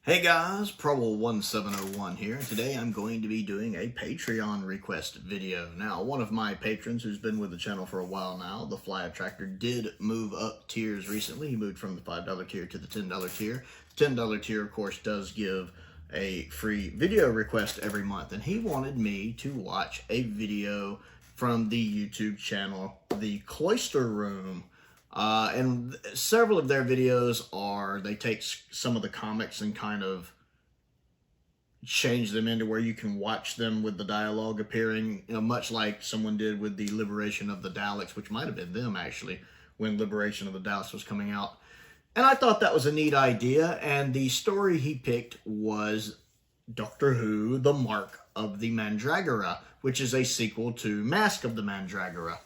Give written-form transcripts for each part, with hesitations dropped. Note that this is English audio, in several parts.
Hey guys, Prowl1701 here. Today I'm going to be doing a Patreon request video. Now, one of my patrons who's been with the channel for a while now, the Flyattractor, did move up tiers recently. He moved from the $5 tier to the $10 tier. The $10 tier, of course, does give a free video request every month, and he wanted me to watch a video from the YouTube channel, The Cloister Room. And several of their videos they take some of the comics and kind of change them into where you can watch them with the dialogue appearing, much like someone did with the Liberation of the Daleks, which might have been them actually, when Liberation of the Daleks was coming out. And I thought that was a neat idea, and the story he picked was Doctor Who, The Mark of the Mandragora, which is a sequel to Mask of the Mandragora.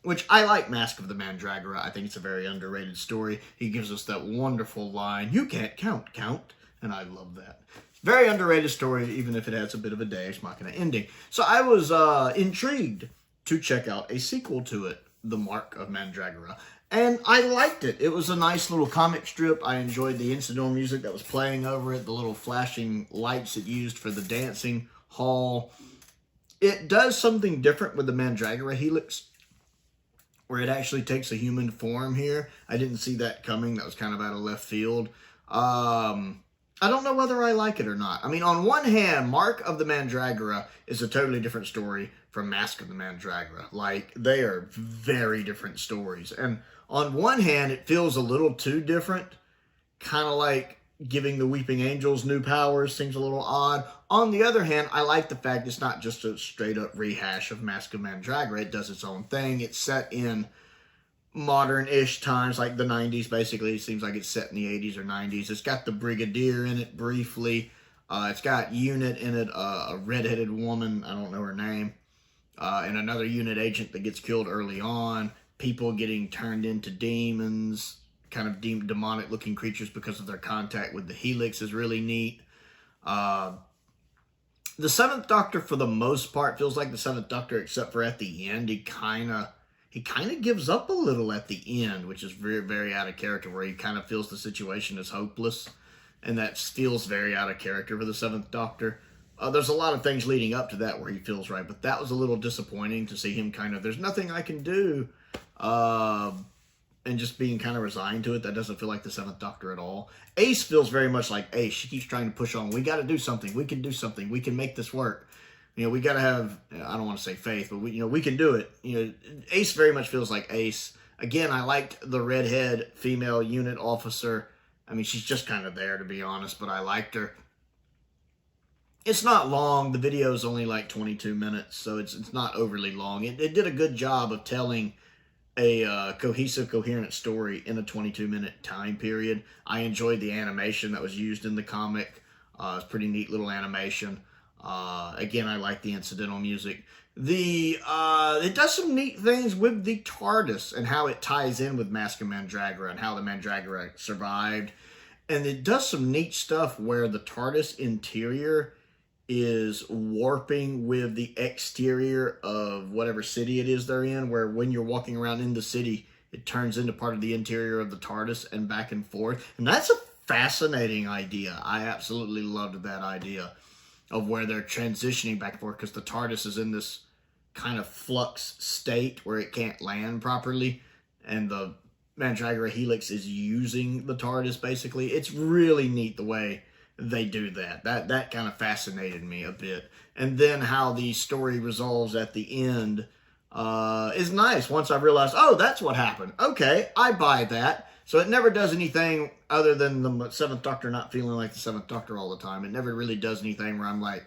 Which I like Mask of the Mandragora. I think it's a very underrated story. He gives us that wonderful line, "You can't count," and I love that. Very underrated story, even if it has a bit of a Deus Machina ending. So I was intrigued to check out a sequel to it, The Mark of Mandragora. And I liked it. It was a nice little comic strip. I enjoyed the incidental music that was playing over it, the little flashing lights it used for the dancing hall. It does something different with the Mandragora helix, where it actually takes a human form here. I didn't see that coming. That was kind of out of left field. I don't know whether I like it or not. I mean, on one hand, Mark of the Mandragora is a totally different story from Mask of the Mandragora. Like, they are very different stories. And on one hand, it feels a little too different. Kind of like giving the Weeping Angels new powers seems a little odd. On the other hand, I like the fact it's not just a straight-up rehash of Mask of Mandragora. It does its own thing. It's set in modern-ish times, like the 90s, basically. It seems like it's set in the 80s or 90s. It's got the Brigadier in it briefly. It's got Unit in it, a red-headed woman, I don't know her name, and another Unit agent that gets killed early on. People getting turned into demons, kind of demonic-looking creatures because of their contact with the Helix is really neat. The Seventh Doctor, for the most part, feels like the Seventh Doctor, except for at the end, he kind of gives up a little at the end, which is very, very out of character, where he kind of feels the situation is hopeless, and that feels very out of character for the Seventh Doctor. There's a lot of things leading up to that where he feels right, but that was a little disappointing to see him kind of, there's nothing I can do, and just being kind of resigned to it. That doesn't feel like the Seventh Doctor at all. Ace feels very much like Ace. She keeps trying to push on. We got to do something. We can do something. We can make this work. We got to have, I don't want to say faith, but we can do it. Ace very much feels like Ace. Again, I liked the redhead female unit officer. I mean, she's just kind of there, to be honest, but I liked her. It's not long. The video is only like 22 minutes, so it's not overly long. It did a good job of telling a cohesive, coherent story in a 22-minute time period. I enjoyed the animation that was used in the comic. It's pretty neat little animation. Again, I like the incidental music. It does some neat things with the TARDIS and how it ties in with Mask of Mandragora and how the Mandragora survived. And it does some neat stuff where the TARDIS interior is warping with the exterior of whatever city it is they're in, where when you're walking around in the city, it turns into part of the interior of the TARDIS and back and forth. And that's a fascinating idea. I absolutely loved that idea of where they're transitioning back and forth, because the TARDIS is in this kind of flux state where it can't land properly, and the Mandragora Helix is using the TARDIS, basically. It's really neat the way they do that. That kind of fascinated me a bit. And then how the story resolves at the end is nice. Once I realized, oh, that's what happened. Okay, I buy that. So it never does anything other than the Seventh Doctor not feeling like the Seventh Doctor all the time. It never really does anything where I'm like,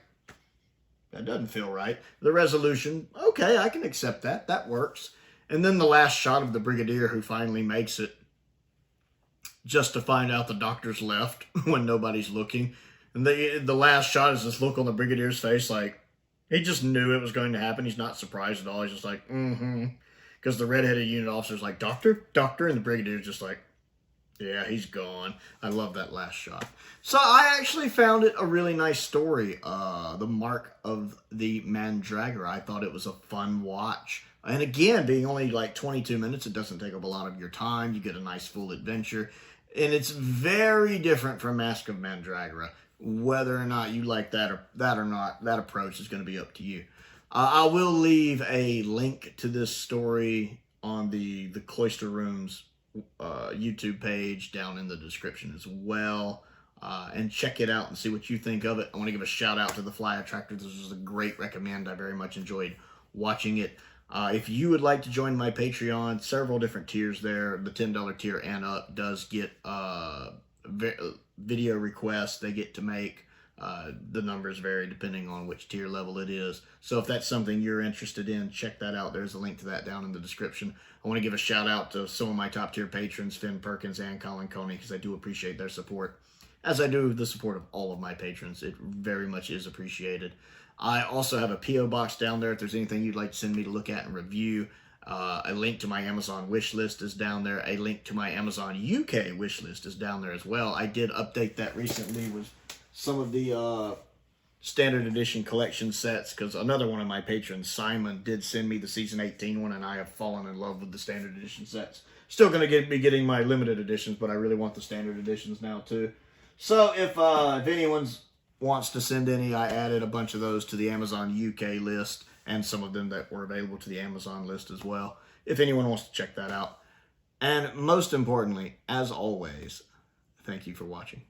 that doesn't feel right. The resolution, okay, I can accept that. That works. And then the last shot of the Brigadier who finally makes it, just to find out the Doctor's left when nobody's looking. And the last shot is this look on the Brigadier's face, like, he just knew it was going to happen. He's not surprised at all. He's just like, Because the redheaded unit officer's like, Doctor? Doctor? And the Brigadier's just like, yeah, he's gone. I love that last shot. So I actually found it a really nice story. The Mark of the Mandragora. I thought it was a fun watch. And again, being only like 22 minutes, it doesn't take up a lot of your time. You get a nice full adventure. And it's very different from Mask of Mandragora. Whether or not you like that or not, that approach is going to be up to you. I will leave a link to this story on the Cloister Rooms YouTube page down in the description as well. And check it out and see what you think of it. I want to give a shout out to the Flyattractor. This was a great recommend. I very much enjoyed watching it. If you would like to join my Patreon, several different tiers there. The $10 tier and up does get video requests they get to make. The numbers vary depending on which tier level it is. So if that's something you're interested in, check that out. There's a link to that down in the description. I want to give a shout out to some of my top tier patrons, Perkins and Colin Coney, because I do appreciate their support, as I do the support of all of my patrons. It very much is appreciated. I also have a P.O. box down there if there's anything you'd like to send me to look at and review. A link to my Amazon wish list is down there. A link to my Amazon UK wish list is down there as well. I did update that recently with some of the standard edition collection sets, because another one of my patrons, Simon, did send me the season 18 one, and I have fallen in love with the standard edition sets. Still going to be getting my limited editions, but I really want the standard editions now too. So if anyone wants to send any, I added a bunch of those to the Amazon UK list, and some of them that were available to the Amazon list as well, if anyone wants to check that out. And most importantly, as always, thank you for watching.